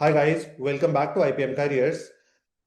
Hi guys, welcome back to IPM careers.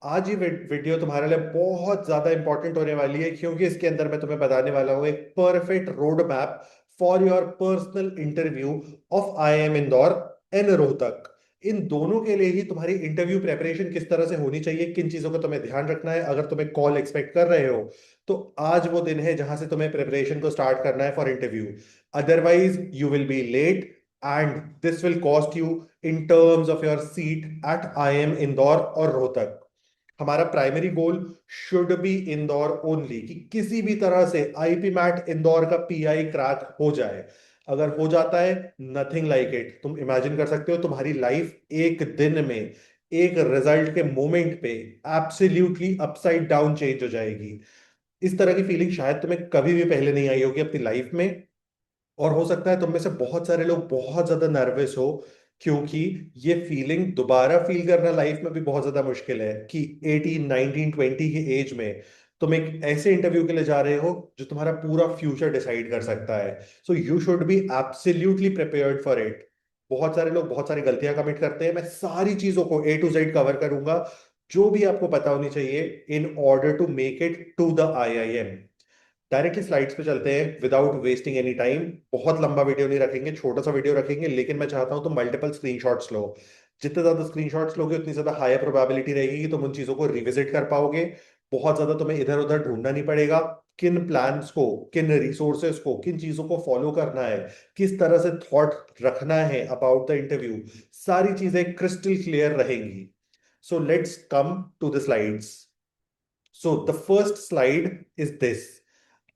आज ये video तुम्हारे लिए बहुत ज्यादा इंपॉर्टेंट होने वाली है क्योंकि इसके अंदर मैं तुम्हें बताने वाला हूँ एक perfect road map for your personal interview of IIM Indore and Rohtak. इन दोनों के लिए ही तुम्हारी इंटरव्यू प्रेपरेशन किस तरह से होनी चाहिए, किन चीजों का तुम्हें ध्यान रखना है अगर तुम्हें कॉल एक्सपेक्ट कर रहे हो। तो आज वो दिन है जहां से तुम्हें प्रेपरेशन को स्टार्ट करना है for interview. Otherwise you will be late and this will cost you in terms of your seat at IIM Indore और रोहतक। हमारा primary goal should be Indore only, कि किसी भी तरह से आईपी मैट इंदौर का पीआई क्रैक हो जाए। अगर हो जाता है, नथिंग लाइक इट। तुम इमेजिन कर सकते हो तुम्हारी लाइफ एक दिन में, एक रिजल्ट के मोमेंट पे एब्सोल्युटली अपसाइड डाउन चेंज हो जाएगी। इस तरह की फीलिंग शायद तुम्हें कभी भी पहले नहीं आई होगी अपनी लाइफ में। और हो सकता है तुम में से बहुत सारे लोग बहुत ज्यादा नर्वस हो, क्योंकि ये फीलिंग दोबारा फील करना लाइफ में भी बहुत ज्यादा मुश्किल है कि 18 19 20 की एज में तुम एक ऐसे इंटरव्यू के लिए जा रहे हो जो तुम्हारा पूरा फ्यूचर डिसाइड कर सकता है। So you should be absolutely prepared for it. बहुत सारे लोग बहुत सारी गलतियां कमिट करते हैं, मैं सारी चीजों को ए टू जेड कवर करूंगा जो भी आपको पता होनी चाहिए in order to make it to the IIM. Directly slides पे चलते हैं विदाउट वेस्टिंग एनी टाइम। बहुत लंबा वीडियो नहीं रखेंगे, छोटा सा वीडियो रखेंगे, लेकिन मैं चाहता हूं तुम मल्टीपल स्क्रीनशॉट्स लो। जितने ज्यादा स्क्रीनशॉट्स लोगे उतनी ज्यादा हायर प्रोबेबिलिटी रहेगी कि तुम उन चीजों को रिविजिट कर पाओगे। बहुत ज्यादा तुम्हें इधर उधर ढूंढना नहीं पड़ेगा। किन प्लान्स को, किन रिसोर्सेस को, किन चीजों को फॉलो करना है, किस तरह से थॉट रखना है अबाउट द इंटरव्यू, सारी चीजें क्रिस्टल क्लियर रहेंगी। So let's come to the slides. So the first slide is this.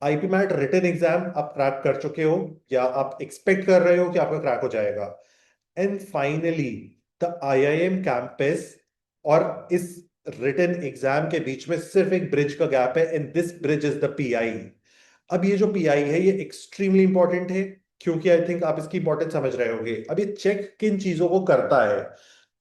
IPMAT written exam आप क्रैक कर चुके हो या आप एक्सपेक्ट कर रहे हो कि आपका क्रैक हो जाएगा। And finally the IIM campus. और इस रिटन एग्जाम के बीच में सिर्फ एक ब्रिज का गैप है, and this bridge is the pi. अब ये जो पीआई है ये एक्सट्रीमली इंपॉर्टेंट है, क्योंकि आई थिंक आप इसकी इंपॉर्टेंस समझ रहे होंगे। अब ये चेक किन चीजों को करता है?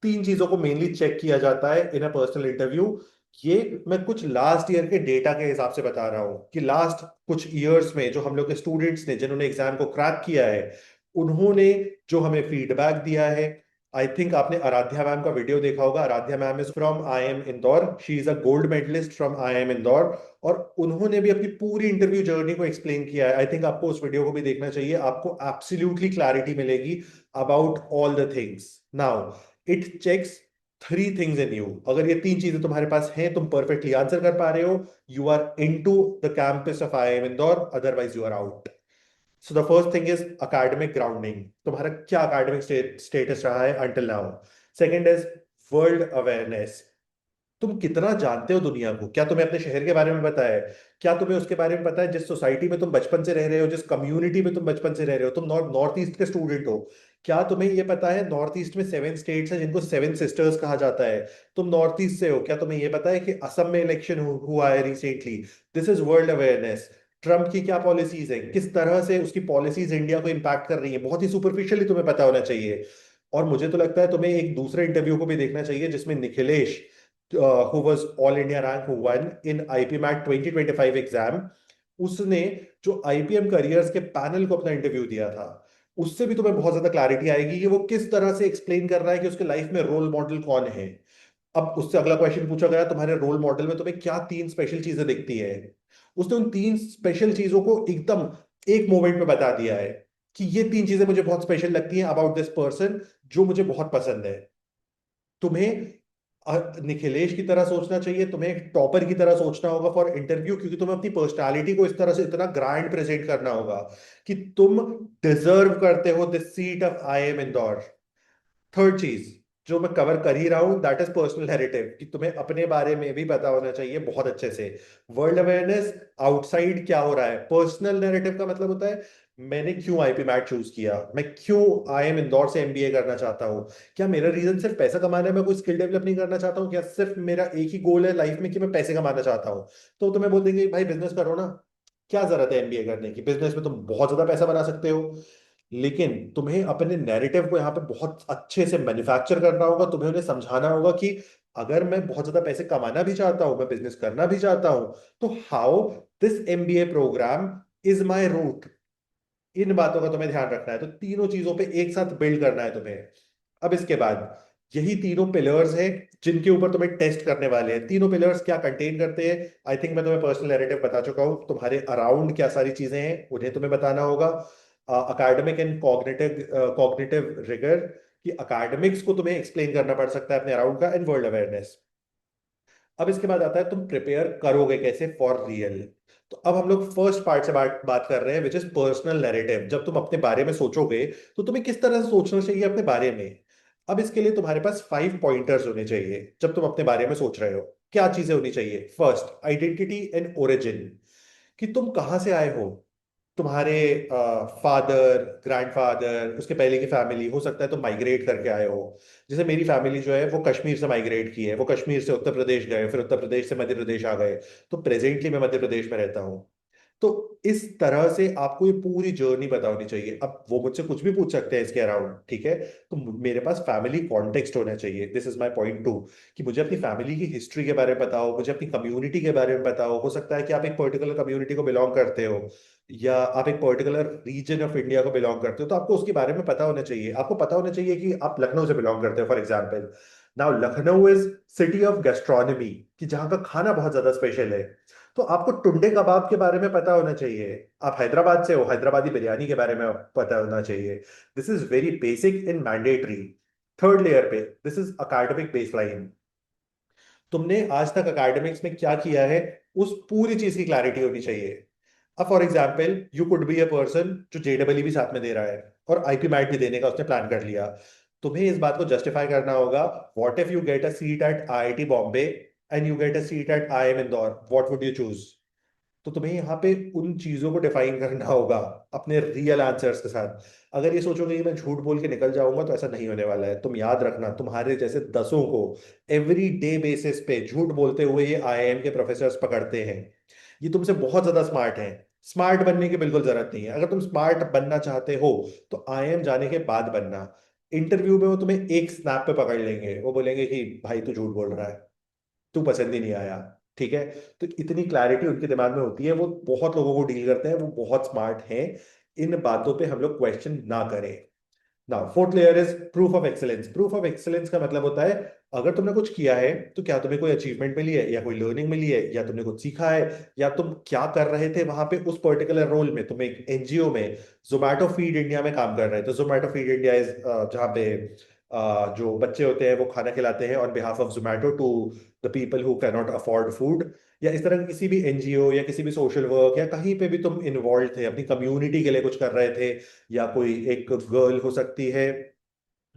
तीन चीजों को मेनली चेक किया जाता है इन अ पर्सनल इंटरव्यू। ये मैं कुछ लास्ट ईयर के डेटा के हिसाब से बता रहा हूं कि लास्ट कुछ ईयर्स में जो हम लोग के स्टूडेंट्स ने जिन्होंने एग्जाम को क्रैक किया है, उन्होंने जो हमें फीडबैक दिया है। आई थिंक आपने आराध्या मैम का वीडियो देखा होगा। Aaradhya ma'am is from IIM Indore, she is a gold medallist from IIM Indore. और उन्होंने भी अपनी पूरी इंटरव्यू जर्नी को एक्सप्लेन किया है। आई थिंक आपको उस वीडियो को भी देखना चाहिए, आपको एब्सोल्युटली क्लैरिटी मिलेगी about all the things. Now it checks three things in you. अगर ये तीन चीजें तुम्हारे पास हैं, तुम परफेक्टली आंसर कर पा रहे हो, you are in to the campus of IIM Indore, otherwise you are out. So the first thing is academic grounding. तुम्हारा क्या अकेडमिक स्टेटस रहा है until now. Second is world awareness. तुम कितना जानते हो दुनिया को? क्या तुम्हें अपने शहर के बारे में पता है? क्या तुम्हें उसके बारे में पता है जिस सोसाइटी में तुम बचपन से रह रहे हो, जिस कम्युनिटी में तुम बचपन से रह रहे हो? तुम नॉर्थ ईस्ट के स्टूडेंट हो। क्या तुम्हें ये पता है नॉर्थ ईस्ट में 7 स्टेट्स हैं जिनको 7 सिस्टर्स कहा जाता है? तुम नॉर्थ ईस्ट से हो, क्या तुम्हें ये पता है कि असम में इलेक्शन हुआ है recently? This is world awareness. Trump की क्या पॉलिसीज हैं, किस तरह से उसकी पॉलिसीज इंडिया को इम्पैक्ट कर रही है, बहुत ही सुपरफिशियली तुम्हें पता होना चाहिए। और मुझे तो लगता है तुम्हें एक दूसरे इंटरव्यू को भी देखना चाहिए जिसमें Nikhilesh, who was all India rank 1 in IPMAT 2025 exam, उसने जो आईपीएम करियर्स के पैनल को अपना इंटरव्यू दिया था, उससे भी तुम्हें बहुत ज्यादा क्लैरिटी आएगी कि वो किस तरह से एक्सप्लेन कर रहा है कि उसके लाइफ में रोल मॉडल कौन है। अब उससे अगला क्वेश्चन पूछा गया, तुम्हारे रोल मॉडल में तुम्हें क्या तीन स्पेशल चीजें दिखती है? उसने उन तीन स्पेशल चीजों को एकदम एक मोमेंट में बता दिया है कि ये तीन चीजें मुझे बहुत स्पेशल लगती हैं अबाउट दिस पर्सन, जो मुझे बहुत पसंद है। तुम्हें निखिलेश की तरह सोचना चाहिए, तुम्हें एक टॉपर की तरह सोचना होगा फॉर इंटरव्यू, क्योंकि तुम्हें अपनी पर्सनालिटी को इस तरह से इतना ग्रैंड प्रेजेंट करना होगा कि तुम डिजर्व करते हो this seat of IIM Indore. Third चीज जो मैं कवर कर ही रहा हूं, दैट इज पर्सनल नैरेटिव, कि तुम्हें अपने बारे में भी पता होना चाहिए बहुत अच्छे से। वर्ल्ड अवेयरनेस, आउटसाइड क्या हो रहा है। पर्सनल नैरेटिव का मतलब होता है मैंने क्यों आईपी मैट चूज किया, मैं क्यों आईएम इंदौर से एमबीए करना चाहता हूँ। क्या मेरा रीजन सिर्फ पैसा कमाना है, मैं कोई स्किल डेवलप नहीं करना चाहता हूँ? क्या सिर्फ मेरा एक ही गोल है लाइफ में कि मैं पैसे कमाना चाहता हूँ? तो तुम्हें बोल देंगे भाई बिजनेस करो ना, क्या जरूरत है एमबीए करने की, बिजनेस में तुम बहुत ज्यादा पैसा बना सकते हो। लेकिन तुम्हें अपने नैरेटिव को यहाँ पे बहुत अच्छे से मैन्युफैक्चर करना होगा। तुम्हें उन्हें समझाना होगा कि अगर मैं बहुत ज्यादा पैसे कमाना भी चाहता हूं, मैं बिजनेस करना भी चाहता हूं, तो how this MBA programme is my route. इन बातों का तुम्हें ध्यान रखना है। तो तीनों चीजों पे एक साथ बिल्ड करना है तुम्हें। अब इसके बाद यही तीनों पिलर्स हैं जिनके ऊपर तुम्हें टेस्ट करने वाले हैं। तीनों पिलर्स क्या कंटेन करते हैं, आई थिंक मैं तुम्हें पर्सनल नैरेटिव बता चुका हूँ। तुम्हारे अराउंड क्या सारी चीजें हैं उन्हें तुम्हें बताना होगा। अकाडमिक एंड कॉग्निटिव रिगर, कि अकाडमिक्स को तुम्हें एक्सप्लेन करना पड़ सकता है अपने अराउंड का, एंड वर्ल्ड अवेयरनेस। अब इसके बाद आता है तुम प्रिपेयर करोगे कैसे फॉर रियल। तो अब हम लोग फर्स्ट पार्ट से बात कर रहे हैं, विच इज पर्सनल नैरेटिव। जब तुम अपने बारे में सोचोगे तो तुम्हें किस तरह से सोचना चाहिए अपने बारे में। अब इसके लिए तुम्हारे पास 5 पॉइंटर्स होने चाहिए जब तुम अपने बारे में सोच रहे हो। क्या चीजें होनी चाहिए? फर्स्ट, आइडेंटिटी एंड ओरिजिन, कि तुम कहाँ से आए हो। तुम्हारे फादर, ग्रैंडफादर, उसके पहले की फैमिली, हो सकता है तुम माइग्रेट करके आए हो। जैसे मेरी फैमिली जो है वो कश्मीर से माइग्रेट की है, वो कश्मीर से उत्तर प्रदेश गए, फिर उत्तर प्रदेश से मध्य प्रदेश आ गए। तो प्रेजेंटली मैं मध्य प्रदेश में रहता हूँ। तो इस तरह से आपको ये पूरी जर्नी पता होनी चाहिए। अब वो मुझसे कुछ भी पूछ सकते हैं इसके अराउंड, ठीक है। तो मेरे पास फैमिली कॉन्टेक्स्ट होना चाहिए। This is my point two, कि मुझे अपनी फैमिली की हिस्ट्री के बारे में पता हो, मुझे अपनी कम्युनिटी के बारे में पता हो सकता है कि आप एक पर्टिकुलर कम्युनिटी को बिलोंग करते हो, या आप एक पर्टिकुलर रीजन ऑफ इंडिया को बिलोंग करते हो, तो आपको उसके बारे में पता होना चाहिए। आपको पता होना चाहिए कि आप लखनऊ से बिलोंग करते हो for example. Now Lucknow is city of gastronomy, कि जहाँ का खाना बहुत ज्यादा स्पेशल है। तो आपको टुंडे कबाब के बारे में पता होना चाहिए। आप हैदराबाद से हो, हैदराबादी बिरयानी के बारे में पता होना चाहिए। This is very basic in mandatory. Third layer पे, दिस इज अकाडमिक बेसलाइन। तुमने आज तक अकाडमिक्स में क्या किया है, उस पूरी चीज की क्लैरिटी होनी चाहिए। अब for example you could be a person जो जेडबलई भी साथ में दे रहा है और आईपी मैट भी देने का उसने प्लान कर लिया। तुम्हें इस बात को जस्टिफाई करना होगा। What if you get a seat at IIT Bombay and you get a seat at IIM Indore, what would you choose? तो तुम्हें यहाँ पे उन चीजों को डिफाइन करना होगा अपने रियल आंसर्स के साथ। अगर ये सोचोगे कि मैं झूठ बोल के निकल जाऊंगा, तो ऐसा नहीं होने वाला है। तुम याद रखना, तुम्हारे जैसे दसों को एवरी डे बेसिस पे झूठ बोलते हुए ये आईआईएम के प्रोफेसर्स पकड़ते हैं। ये तुमसे बहुत ज्यादा स्मार्ट हैं। स्मार्ट बनने की बिल्कुल जरूरत नहीं है। अगर तुम स्मार्ट बनना चाहते हो तो आईआईएम जाने के बाद बनना। इंटरव्यू में वो तुम्हें एक स्नैप पे पकड़ लेंगे, वो बोलेंगे कि भाई तू झूठ बोल रहा है, तू पसंद ही नहीं आया। ठीक है। तो इतनी क्लैरिटी उनके दिमाग में होती है, वो बहुत लोगों को डील करते हैं, वो बहुत स्मार्ट हैं। इन बातों पे हम लोग क्वेश्चन ना करें। Now fourth layer is proof of excellence. Proof of excellence का मतलब होता है, अगर तुमने कुछ किया है तो क्या तुम्हें कोई अचीवमेंट मिली है, या कोई लर्निंग मिली है, या तुमने कुछ सीखा है, या तुम क्या कर रहे थे वहां पे उस पर्टिकुलर रोल में। तुम एक एनजीओ में, जोमैटो फीड इंडिया में काम कर रहे थे। तो जोमैटो फीड इंडिया इज जहाँ पे जो बच्चे होते हैं वो खाना खिलाते हैं on behalf of Zomato to the people who can not afford food. या इस तरह की किसी भी एनजीओ या किसी भी सोशल वर्क या कहीं पे भी तुम इन्वॉल्व थे, अपनी कम्युनिटी के लिए कुछ कर रहे थे। या कोई एक गर्ल हो सकती है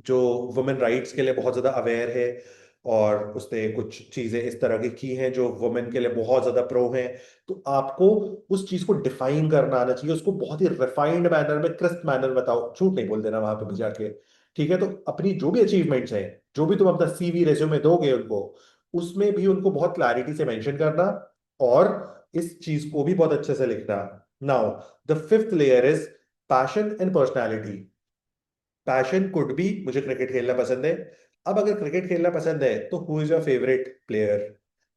जो वुमेन राइट्स के लिए बहुत ज्यादा अवेयर है, और उसने कुछ चीजें इस तरह की हैं जो वुमेन के लिए बहुत ज्यादा प्रो हैं। तो आपको उस चीज को डिफाइन करना आना चाहिए, उसको बहुत ही रिफाइंड मैनर में, क्रिस्प मैनर में बताओ। झूठ नहीं बोल देना वहां पे भी जाके। ठीक है। तो अपनी जो भी अचीवमेंट्स हैं, जो भी तुम अपना सीवी रेज्यूमे दोगे उनको, उसमें भी उनको बहुत क्लैरिटी से मेंशन करना, और इस चीज को भी बहुत अच्छे से लिखना। Now the fifth layer is passion and personality. Passion could be, मुझे क्रिकेट खेलना पसंद है। अब अगर क्रिकेट खेलना पसंद है तो who is your favourite player?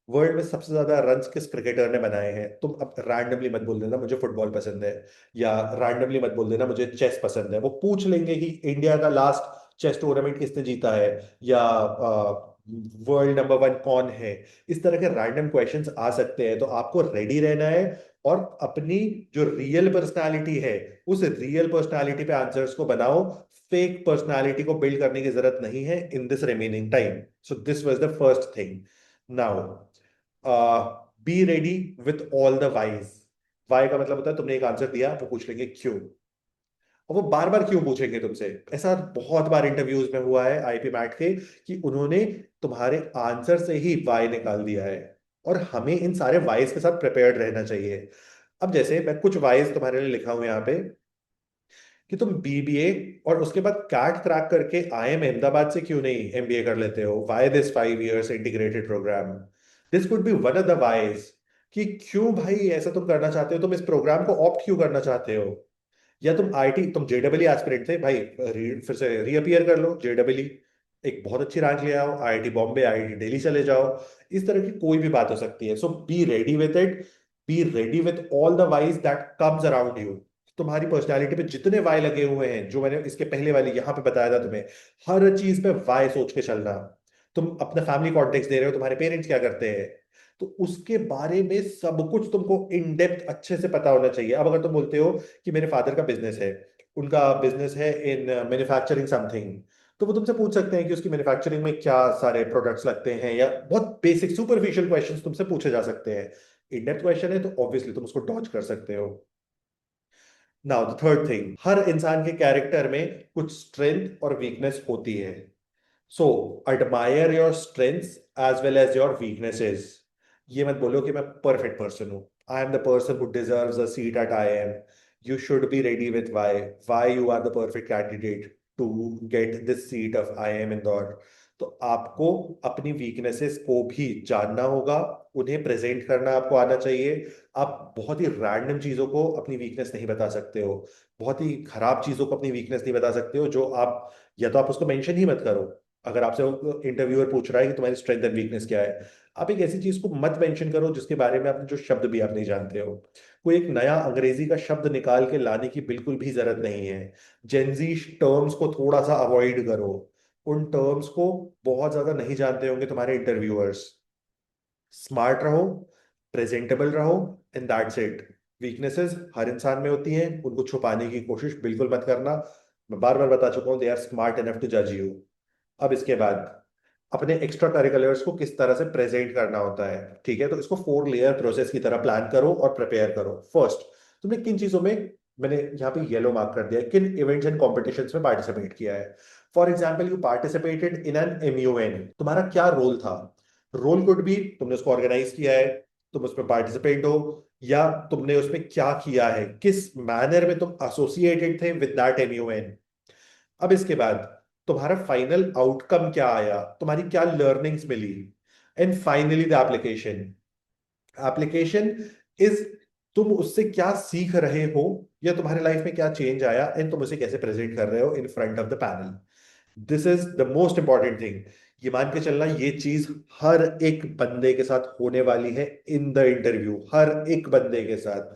World में सबसे ज्यादा रन्स किस क्रिकेटर ने बनाए हैं? तुम अब रैंडमली मत बोल देना मुझे फुटबॉल पसंद है, या रैंडमली मत बोल देना मुझे चेस पसंद है। वो पूछ लेंगे कि इंडिया का लास्ट चेस टूर्नामेंट किसने जीता है, या वर्ल्ड नंबर वन कौन है। इस तरह के रैंडम क्वेश्चंस आ सकते हैं, तो आपको रेडी रहना है। और अपनी जो रियल पर्सनालिटी है, उस रियल पर्सनालिटी पे आंसर्स को बनाओ। फेक पर्सनालिटी को बिल्ड करने की जरूरत नहीं है in this remaining time. So this was the first thing. Now be ready with all the whys. Why का मतलब होता है तुमने एक आंसर दिया, वो पूछ लेंगे क्यों। और वो बार बार क्यों पूछेंगे तुमसे। ऐसा बहुत बार इंटरव्यूज में हुआ है आईपी मैट के, कि उन्होंने तुम्हारे आंसर से ही वाई निकाल दिया है। और हमें इन सारे वाइज के साथ प्रिपेयर्ड रहना चाहिए। अब जैसे मैं कुछ वाइज तुम्हारे लिए लिखा हूं यहाँ पे, कि तुम बीबीए और उसके बाद कैट क्रैक करके आईएम अहमदाबाद से क्यों नहीं एमबीए कर लेते हो? Why this 5 years integrated programme? This could be one of the whys, कि क्यों भाई ऐसा तुम करना चाहते हो, तुम इस प्रोग्राम को ऑप्ट क्यों करना चाहते हो। या तुम आईटी, तुम जेडब्ल्यू एस्पिरेंट थे भाई, फिर से रीअपियर कर लो जेडब्ल्यू, एक बहुत अच्छी रैंक ले आओ, आईआईटी बॉम्बे, आईआईटी दिल्ली चले जाओ। इस तरह की कोई भी बात हो सकती है। So be ready with it, be ready with all the whys that comes around you. तुम्हारी पर्सनैलिटी पे जितने वाई लगे हुए हैं, जो मैंने इसके पहले वाली यहाँ पे बताया था तुम्हें, हर चीज पे वाई सोच के चलना। तुम अपना फैमिली कॉन्टेक्स्ट दे रहे हो, तुम्हारे पेरेंट्स क्या करते हैं, तो उसके बारे में सब कुछ तुमको इन डेप्थ अच्छे से पता होना चाहिए। अब अगर तुम बोलते हो कि मेरे फादर का बिजनेस है, उनका बिजनेस है इन मैन्युफैक्चरिंग समथिंग, तो वो तुमसे पूछ सकते हैं कि उसकी मैन्युफैक्चरिंग में क्या सारे प्रोडक्ट्स लगते हैं, या बहुत बेसिक सुपरफिशियल क्वेश्चंस तुमसे पूछे जा सकते हैं। इन डेप्थ क्वेश्चन है तो ऑब्वियसली तुम उसको डॉज कर सकते हो। नाउ द थर्ड थिंग, हर इंसान के कैरेक्टर में कुछ स्ट्रेंथ और वीकनेस होती है। So admire your strengths as well as your weaknesses. ये मत बोलो कि मैं परफेक्ट पर्सन हूँ, I am the person who deserves a seat at IIM। You should be ready with why you are the perfect candidate to get this seat of IIM Indore. तो आपको अपनी weaknesses को भी जानना होगा, उन्हें प्रेजेंट करना आपको आना चाहिए। आप बहुत ही रैंडम चीजों को अपनी वीकनेस नहीं बता सकते हो, बहुत ही खराब चीजों को अपनी वीकनेस नहीं बता सकते हो, जो आप, या तो आप उसको मेंशन ही मत करो। अगर आपसे इंटरव्यूअर पूछ रहा है कि तुम्हारी स्ट्रेंथ एंड वीकनेस क्या है, आप एक ऐसी चीज को मत मेंशन करो जिसके बारे में आपने, जो शब्द भी आप नहीं जानते हो। कोई एक नया अंग्रेजी का शब्द निकाल के लाने की बिल्कुल भी जरूरत नहीं है। जेंजी टर्म्स को थोड़ा सा अवॉइड करो, उन टर्म्स को बहुत ज्यादा नहीं जानते होंगे तुम्हारे इंटरव्यूअर्स। स्मार्ट रहो, प्रेजेंटेबल रहो, एंड दैट्स इट। वीकनेसेस हर इंसान में होती हैं, उनको छुपाने की कोशिश बिल्कुल मत करना। मैं बार बार बता चुका हूं, they are smart enough to जज यू। अब इसके बाद अपने एक्स्ट्रा करिकुलर्स को किस तरह से प्रेजेंट करना होता है, ठीक है, तो इसको 4 लेयर प्रोसेस की तरह प्लान करो और प्रिपेयर करो। फर्स्ट, तुमने किन चीजों में, मैंने यहाँ पे येलो मार्क कर दिया है, किन इवेंट्स एंड कॉम्पिटिशन्स में पार्टिसिपेट किया है। For example, you participated in an MUN, तुम्हारा क्या रोल था। रोल कुड भी तुमने उसको ऑर्गेनाइज किया है, तुम उसमें पार्टिसिपेंट हो, या तुमने उसमें क्या किया है, किस मैनर में तुम एसोसिएटेड थे विद दैट MUN। अब इसके बाद तुम्हारा फाइनल आउटकम क्या आया, तुम्हारी क्या लर्निंग्स मिली। And finally the application. Application is, तुम उससे क्या सीख रहे हो, या तुम्हारे लाइफ में क्या चेंज आया, एंड तुम उसे कैसे प्रेजेंट कर रहे हो in front of the panel. This is the most important thing. ये मान के चलना, ये चीज हर एक बंदे के साथ होने वाली है इन द इंटरव्यू, हर एक बंदे के साथ,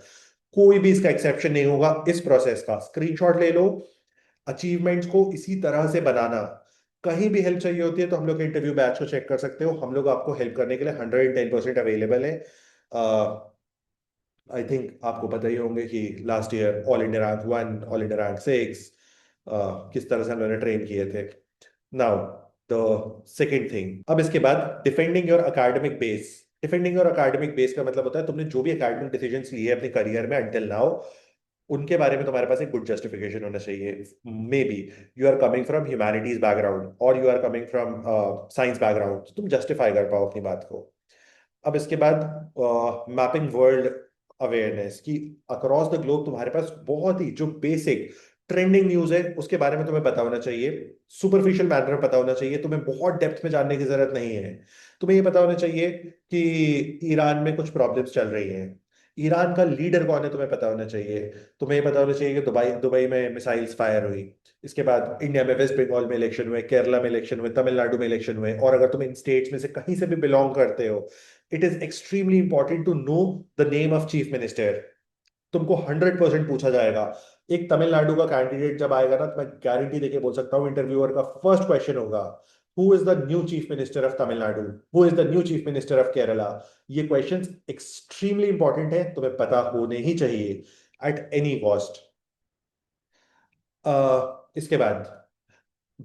कोई भी इसका एक्सेप्शन नहीं होगा। इस प्रोसेस का स्क्रीनशॉट ले लो, अचीवमेंट्स को इसी तरह से बनाना। कहीं भी हेल्प चाहिए होती है तो हम लोग के इंटरव्यू बैच को चेक कर सकते हो, हम लोग आपको हेल्प करने के लिए 110% अवेलेबल है। आई थिंक आपको पता ही होंगे कि last year all India rank 1, all India rank 6 किस तरह से हम लोगों ने ट्रेन किए थे। नाउ द सेकेंड थिंग, अब इसके बाद defending your academic base. Defending your academic base का मतलब होता है तुमने जो भी अकेडमिक डिसीजंस लिए अपने करियर में अंटिल नाउ, उनके बारे में तुम्हारे पास एक गुड जस्टिफिकेशन होना चाहिए। Maybe you are coming from humanities background और you are coming from science background, तो तुम जस्टिफाई कर पाओ अपनी बात को। अब इसके बाद मैपिंग वर्ल्ड अवेयरनेस की, अक्रॉस द ग्लोब तुम्हारे पास बहुत ही जो बेसिक ट्रेंडिंग न्यूज है उसके बारे में तुम्हें पता होना चाहिए। सुपरफिशियल मैनर में पता होना चाहिए, तुम्हें बहुत डेप्थ में जानने की जरूरत नहीं है। तुम्हें ये पता होना चाहिए कि ईरान में कुछ प्रॉब्लम्स चल रही हैं, ईरान का लीडर कौन है तुम्हें पता होना चाहिए। तुम्हें ये पता होना चाहिए कि दुबई दुबई में मिसाइल्स फायर हुई। इसके बाद इंडिया में वेस्ट बंगाल में इलेक्शन हुए, केरला में इलेक्शन हुए, तमिलनाडु में इलेक्शन हुए, और अगर तुम इन स्टेट्स में से कहीं से भी बिलोंग करते हो, it is extremely important to know the name of chief minister. तुमको 100% पूछा जाएगा। एक तमिलनाडु का कैंडिडेट जब आएगा ना, तो मैं गारंटी देके बोल सकता हूँ इंटरव्यूअर का फर्स्ट क्वेश्चन होगा, who is the new chief minister of Tamil Nadu, who is the new chief minister of Kerala. ये क्वेश्चंस एक्सट्रीमली इंपॉर्टेंट है, तुम्हें पता होने ही चाहिए एट एनी कॉस्ट। इसके बाद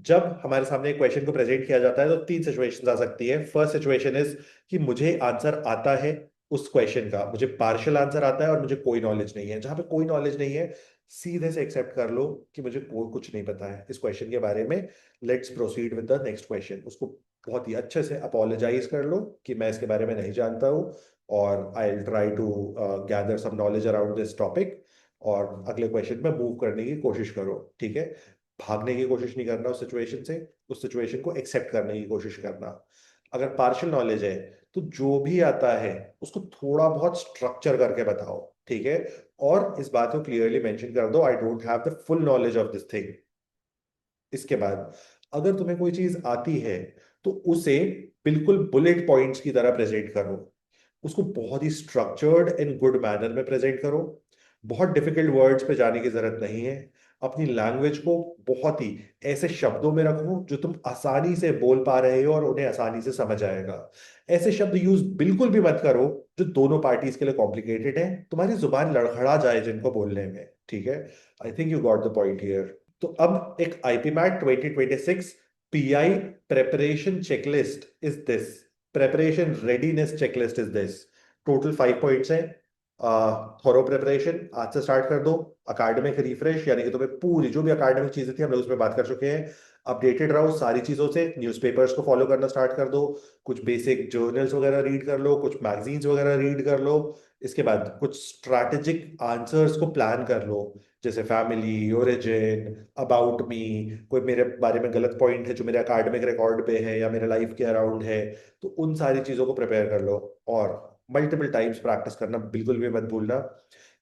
जब हमारे सामने एक क्वेश्चन को प्रेजेंट किया जाता है तो 3 सिचुएशंस आ सकती है। फर्स्ट सिचुएशन इज कि मुझे आंसर आता है उस क्वेश्चन का, मुझे पार्शियल आंसर आता है और मुझे कोई नॉलेज नहीं है। जहां पे कोई नॉलेज नहीं है, सीधे से एक्सेप्ट कर लो कि मुझे कोई कुछ नहीं पता है इस क्वेश्चन के बारे में। Let's proceed with the next question. उसको बहुत ही अच्छे से अपोलोजाइज कर लो कि मैं इसके बारे में नहीं जानता हूँ, और I will try to gather some knowledge around this topic, और अगले क्वेश्चन में मूव करने की कोशिश करो, ठीक है। भागने की कोशिश नहीं करना उस सिचुएशन से, उस सिचुएशन को एक्सेप्ट करने की कोशिश करना। अगर पार्शियल नॉलेज है तो जो भी आता है उसको थोड़ा बहुत स्ट्रक्चर करके बताओ, ठीक है। और इस बात को क्लियरली मेंशन कर दो, I don't have the full knowledge of this thing. इसके बाद अगर तुम्हें कोई चीज आती है तो उसे बिल्कुल बुलेट पॉइंट्स की तरह प्रेजेंट करो, उसको बहुत ही स्ट्रक्चर्ड एंड गुड मैनर में प्रेजेंट करो। बहुत डिफिकल्ट वर्ड्स पे जाने की जरूरत नहीं है। अपनी लैंग्वेज को बहुत ही ऐसे शब्दों में रखो जो तुम आसानी से बोल पा रहे हो और उन्हें आसानी से समझ आएगा। ऐसे शब्द यूज बिल्कुल भी मत करो जो दोनों पार्टीज के लिए कॉम्प्लिकेटेड है, तुम्हारी जुबान लड़खड़ा जाए जिनको बोलने में। ठीक है, I think you got the point here. तो अब एक IPMAT 2026 PI preparation checklist is this, preparation readiness checklist is this. Total 5 points हैं। थॉरो प्रिपरेशन आज से स्टार्ट कर दो। अकाडमिक रिफ्रेश, यानी कि तुम्हें पूरी जो भी अकाडमिक चीजें थी हम लोग उसमें बात कर चुके हैं, अपडेटेड रहो सारी चीजों से। न्यूज़पेपर्स को फॉलो करना स्टार्ट कर दो, कुछ बेसिक जर्नल्स वगैरह रीड कर लो, कुछ मैगजीन्स वगैरह रीड कर लो। इसके बाद कुछ स्ट्रैटेजिक आंसर्स को प्लान कर लो, जैसे फैमिली, ओरिजिन, अबाउट मी, कोई मेरे बारे में गलत पॉइंट है जो मेरे अकाडमिक रिकॉर्ड पे है या मेरे लाइफ के अराउंड है, तो उन सारी चीजों को प्रिपेयर कर लो। और मल्टीपल टाइम्स प्रैक्टिस करना बिल्कुल भी मत भूलना।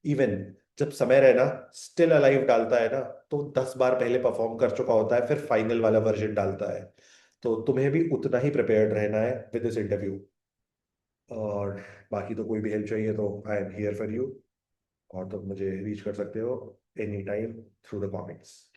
इवन जब समय रहना स्टिल अलाइव डालता है ना, तो 10 बार पहले परफॉर्म कर चुका होता है, फिर फाइनल वाला वर्जन डालता है। तो तुम्हें भी उतना ही प्रिपेयर्ड रहना है विद दिस इंटरव्यू। और बाकी तो कोई भी हेल्प चाहिए तो I am here for you, और तुम मुझे रीच कर सकते हो any time through the comments.